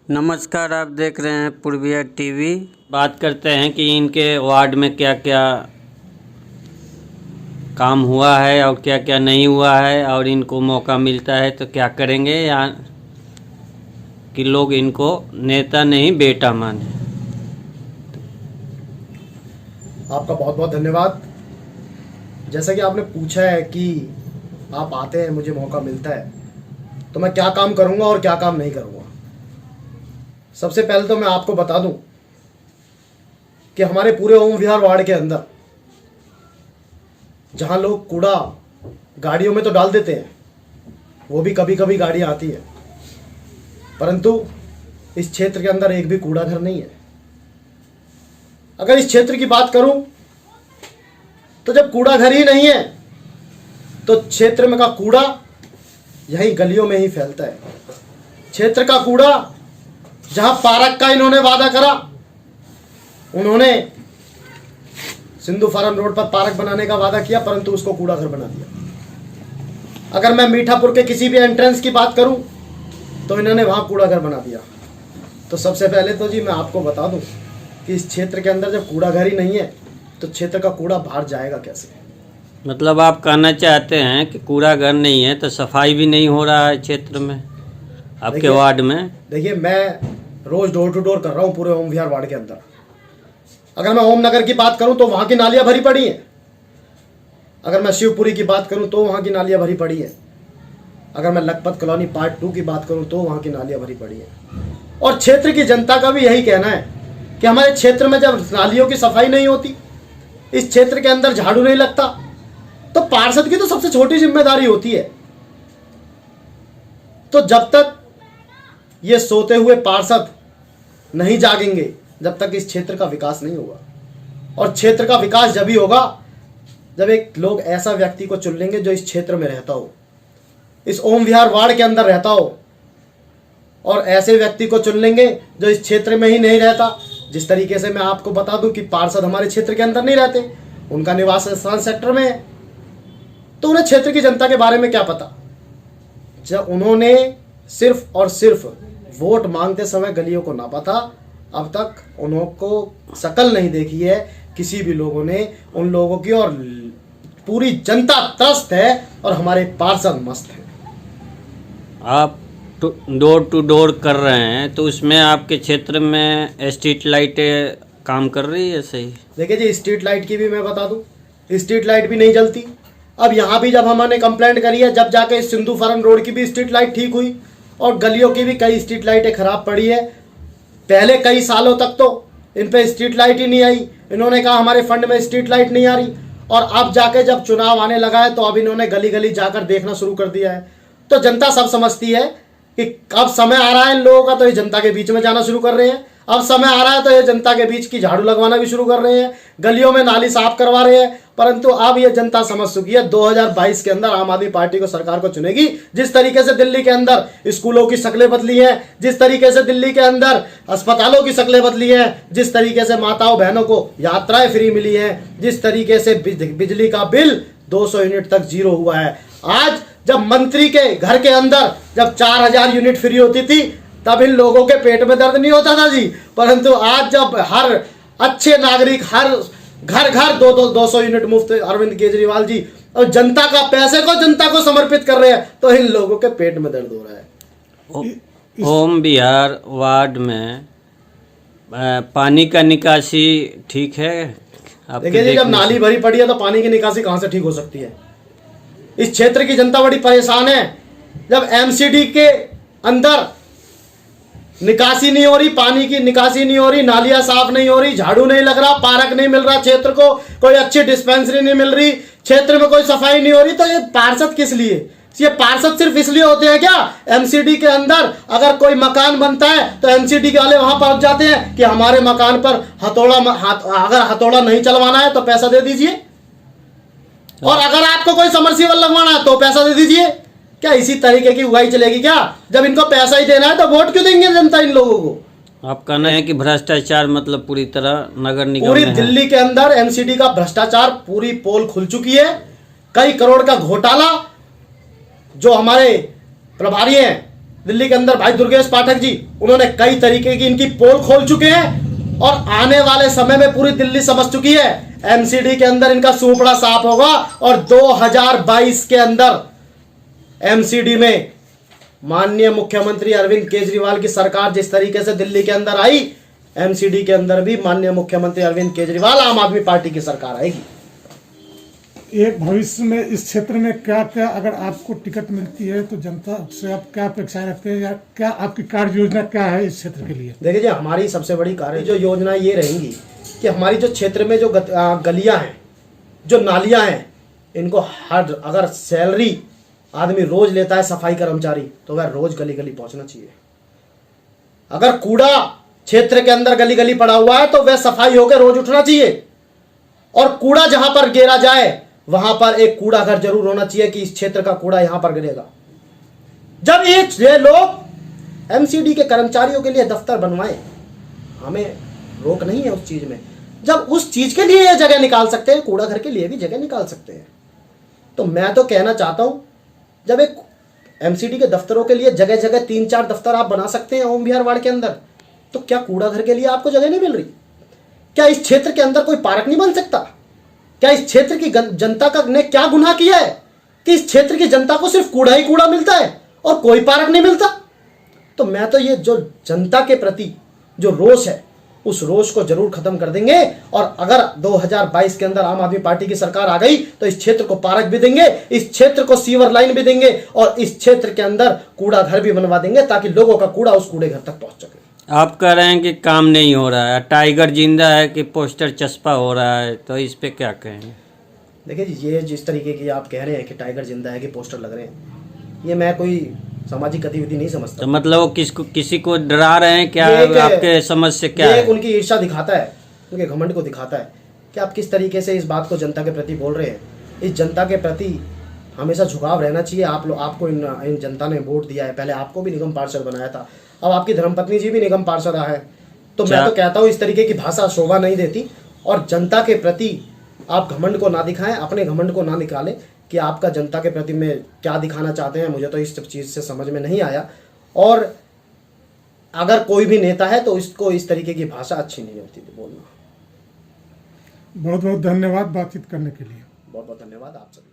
नमस्कार, आप देख रहे हैं पूर्विया टीवी। बात करते हैं कि इनके वार्ड में क्या क्या काम हुआ है और क्या क्या नहीं हुआ है, और इनको मौका मिलता है तो क्या करेंगे, या कि लोग इनको नेता नहीं बेटा माने। आपका बहुत बहुत धन्यवाद। जैसा कि आपने पूछा है कि आप आते हैं, मुझे मौका मिलता है तो मैं क्या काम करूंगा और क्या काम नहीं करूंगा। सबसे पहले तो मैं आपको बता दूं कि हमारे पूरे ओम विहार वार्ड के अंदर जहां लोग कूड़ा गाड़ियों में तो डाल देते हैं, वो भी कभी कभी गाड़ियां आती है, परंतु इस क्षेत्र के अंदर एक भी कूड़ा घर नहीं है। अगर इस क्षेत्र की बात करूं तो जब कूड़ा घर ही नहीं है तो क्षेत्र में का कूड़ा यही गलियों में ही फैलता है। क्षेत्र का कूड़ा, जहां पार्क का इन्होंने वादा करा, उन्होंने सिंधु फार्म रोड पर पार्क बनाने का वादा किया, परंतु उसको कूड़ा घर बना दिया। अगर मैं मीठापुर के किसी भी एंट्रेंस की बात करूं तो इन्होंने वहां कूड़ा घर बना दिया। तो सबसे पहले तो जी मैं आपको बता दूं कि इस क्षेत्र के अंदर जब कूड़ा घर ही नहीं है तो क्षेत्र का कूड़ा बाहर जाएगा कैसे। मतलब आप कहना चाहते हैं कि कूड़ा घर नहीं है तो सफाई भी नहीं हो रहा है क्षेत्र में, आपके वार्ड में। देखिए, मैं रोज डोर टू डोर कर रहा हूँ पूरे ओम विहार वार्ड के अंदर। अगर मैं ओम नगर की बात करूं तो वहां की नालियां भरी पड़ी हैं। अगर मैं शिवपुरी की बात करूं तो वहां की नालियां भरी पड़ी है। अगर मैं लखपत कॉलोनी पार्ट 2 की बात करूं तो वहां की नालियां भरी पड़ी है। और क्षेत्र की जनता का भी यही कहना है कि हमारे क्षेत्र में जब नालियों की सफाई नहीं होती, इस क्षेत्र के अंदर झाड़ू नहीं लगता, तो पार्षद की तो सबसे छोटी जिम्मेदारी होती है। तो जब तक ये सोते हुए पार्षद नहीं जागेंगे, जब तक इस क्षेत्र का विकास नहीं होगा। और क्षेत्र का विकास जब ही होगा जब एक लोग ऐसा व्यक्ति को चुन लेंगे जो इस क्षेत्र में रहता हो, इस ओम विहार वार्ड के अंदर रहता हो, और ऐसे व्यक्ति को चुन लेंगे जो इस क्षेत्र में ही नहीं रहता। जिस तरीके से मैं आपको बता दूं कि पार्षद हमारे क्षेत्र के अंदर नहीं रहते, उनका निवास स्थान सेक्टर में है, तो उन्हें क्षेत्र की जनता के बारे में क्या पता। जब उन्होंने सिर्फ और सिर्फ वोट मांगते समय गलियों को नापा था, अब तक उनको शकल नहीं देखी है किसी भी लोगों ने उन लोगों की, और पूरी जनता त्रस्त है और हमारे पार्षद मस्त हैं। आप डोर टू डोर कर रहे हैं तो उसमें आपके क्षेत्र में स्ट्रीट लाइटें काम कर रही है सही? देखिए जी, स्ट्रीट लाइट की भी मैं बता दूं, स्ट्रीट लाइट भी नहीं जलती। अब यहाँ भी जब हमने कंप्लेंट करी है, जब जाके सिंधु फार्म रोड की भी स्ट्रीट लाइट ठीक हुई, और गलियों की भी कई स्ट्रीट लाइटें खराब पड़ी है। पहले कई सालों तक तो इन पे स्ट्रीट लाइट ही नहीं आई। इन्होंने कहा हमारे फंड में स्ट्रीट लाइट नहीं आ रही, और अब जाके जब चुनाव आने लगा है तो अब इन्होंने गली गली जाकर देखना शुरू कर दिया है। तो जनता सब समझती है कि अब समय आ रहा है इन लोगों का, तो ये जनता के बीच में जाना शुरू कर रहे हैं। अब समय आ रहा है तो ये जनता के बीच की झाड़ू लगवाना भी शुरू कर रहे हैं, गलियों में नाली साफ करवा रहे हैं। परंतु अब ये जनता समझ चुकी है 2022 के अंदर आम आदमी पार्टी को सरकार को चुनेगी। जिस तरीके से दिल्ली के अंदर स्कूलों की शक्लें बदली हैं, जिस तरीके से दिल्ली के अंदर अस्पतालों की शक्लें बदली हैं, जिस तरीके से माताओं बहनों को यात्राएं फ्री मिली हैं, जिस तरीके से बिजली का बिल 200 यूनिट तक जीरो हुआ है। आज जब मंत्री के घर के अंदर जब 4000 यूनिट फ्री होती थी, तब इन लोगों के पेट में दर्द नहीं होता था जी। परंतु आज जब हर अच्छे नागरिक, हर घर घर 200 यूनिट मुफ्त अरविंद केजरीवाल जी और जनता का पैसे को जनता को समर्पित कर रहे हैं, तो इन लोगों के पेट में दर्द हो रहा है। ओम विहार वार्ड में पानी का निकासी ठीक है? देखिए जी, जब नाली भरी पड़ी है तो पानी की निकासी कहां से ठीक हो सकती है। इस क्षेत्र की जनता बड़ी परेशान है। जब एमसीडी के अंदर निकासी नहीं हो रही, पानी की निकासी नहीं हो रही, नालियां साफ नहीं हो रही, झाड़ू नहीं लग रहा, पार्क नहीं मिल रहा, क्षेत्र को कोई अच्छी डिस्पेंसरी नहीं मिल रही, क्षेत्र में कोई सफाई नहीं हो रही, तो ये पार्षद किस लिए? ये पार्षद सिर्फ इसलिए होते हैं क्या? एमसीडी के अंदर अगर कोई मकान बनता है तो एमसीडी के वाले वहां पहुंच जाते हैं कि हमारे मकान पर अगर हथौड़ा नहीं चलवाना है तो पैसा दे दीजिए, और अगर आपको कोई समरसीबल लगवाना है तो पैसा दे दीजिए। क्या इसी तरीके की उगाई चलेगी क्या? जब इनको पैसा ही देना है तो वोट क्यों देंगे जनता इन लोगों को? आप कहना है कि भ्रष्टाचार मतलब पूरी तरह नगर निगम पूरी दिल्ली के अंदर एमसीडी का भ्रष्टाचार, पूरी पोल खुल चुकी है। कई करोड़ का घोटाला जो हमारे प्रभारी हैं दिल्ली के अंदर भाई दुर्गेश पाठक जी, उन्होंने कई तरीके की इनकी पोल खोल चुके हैं और आने वाले समय में पूरी दिल्ली समझ चुकी है एमसीडी के अंदर इनका सूपड़ा साफ होगा और 2022 के अंदर एमसीडी में माननीय मुख्यमंत्री अरविंद केजरीवाल की सरकार जिस तरीके से दिल्ली के अंदर आई, एमसीडी के अंदर भी माननीय मुख्यमंत्री अरविंद केजरीवाल आम आदमी पार्टी की सरकार आएगी। एक भविष्य में इस क्षेत्र में क्या क्या, अगर आपको टिकट मिलती है तो जनता से आप क्या अपेक्षाएं रखते हैं, या क्या आपकी कार्य योजना क्या है इस क्षेत्र के लिए? देखिए जी, हमारी सबसे बड़ी कार्य जो योजना ये रहेंगी कि हमारी जो क्षेत्र में जो गलियां हैं, जो नालियां हैं, इनको हर अगर सैलरी आदमी रोज लेता है सफाई कर्मचारी, तो वह रोज गली गली पहुंचना चाहिए। अगर कूड़ा क्षेत्र के अंदर गली गली पड़ा हुआ है तो वह सफाई होकर रोज उठना चाहिए। और कूड़ा जहां पर गिरा जाए वहां पर एक कूड़ा घर जरूर होना चाहिए कि इस क्षेत्र का कूड़ा यहां पर गिरेगा। जब ये लोग एमसीडी के कर्मचारियों के लिए दफ्तर बनवाएं, हमें रोक नहीं है उस चीज में। जब उस चीज के लिए ये जगह निकाल सकते हैं, कूड़ा घर के लिए भी जगह निकाल सकते हैं। तो मैं तो कहना चाहता हूं, जब एक एमसीडी के दफ्तरों के लिए जगह जगह 3-4 दफ्तर आप बना सकते हैं ओम बिहार वार्ड के अंदर, तो क्या कूड़ा घर के लिए आपको जगह नहीं मिल रही? क्या इस क्षेत्र के अंदर कोई पार्क नहीं बन सकता? क्या इस क्षेत्र की जनता का ने क्या गुनाह किया है कि इस क्षेत्र की जनता को सिर्फ कूड़ा ही कूड़ा मिलता है और कोई पार्क नहीं मिलता? तो मैं तो ये जो जनता के प्रति जो रोष है, उस रोष को जरूर खत्म कर देंगे। और अगर 2022 के अंदर आम आदमी पार्टी की सरकार आ गई तो इस क्षेत्र को पार्क भी देंगे, इस क्षेत्र को सीवर लाइन भी देंगे और इस क्षेत्र के अंदर कूड़ा घर भी बनवा देंगे ताकि लोगों का कूड़ा उस कूड़े घर तक पहुंच सके। आप कह रहे हैं कि काम नहीं हो रहा है, टाइगर जिंदा है कि पोस्टर चस्पा हो रहा है, तो इस पे क्या कहेंगे? देखिए जी, ये जिस तरीके की आप कह रहे हैं कि टाइगर जिंदा है कि पोस्टर लग रहे हैं, ये मैं कोई सामाजिक गतिविधि नहीं समझता। तो मतलब वो किसी को डरा रहे हैं क्या? आपके समझ से क्या है? है? उनकी ईर्ष्या दिखाता है, उनके घमंड को दिखाता है कि आप किस तरीके से इस बात को जनता के प्रति बोल रहे हैं। इस जनता के प्रति हमेशा झुकाव रहना चाहिए। आपको इन जनता ने वोट दिया है, पहले आपको भी निगम पार्षद बनाया था, अब आपकी धर्मपत्नी जी भी निगम पार्षद है। तो मैं तो कहता हूँ इस तरीके की भाषा शोभा नहीं देती और जनता के प्रति आप घमंड को ना दिखाएं, अपने घमंड को ना निकालें कि आपका जनता के प्रति में क्या दिखाना चाहते हैं। मुझे तो इस चीज़ से समझ में नहीं आया। और अगर कोई भी नेता है तो इसको इस तरीके की भाषा अच्छी नहीं होती बोलना। बहुत बहुत धन्यवाद बातचीत करने के लिए। बहुत बहुत धन्यवाद आप सभी।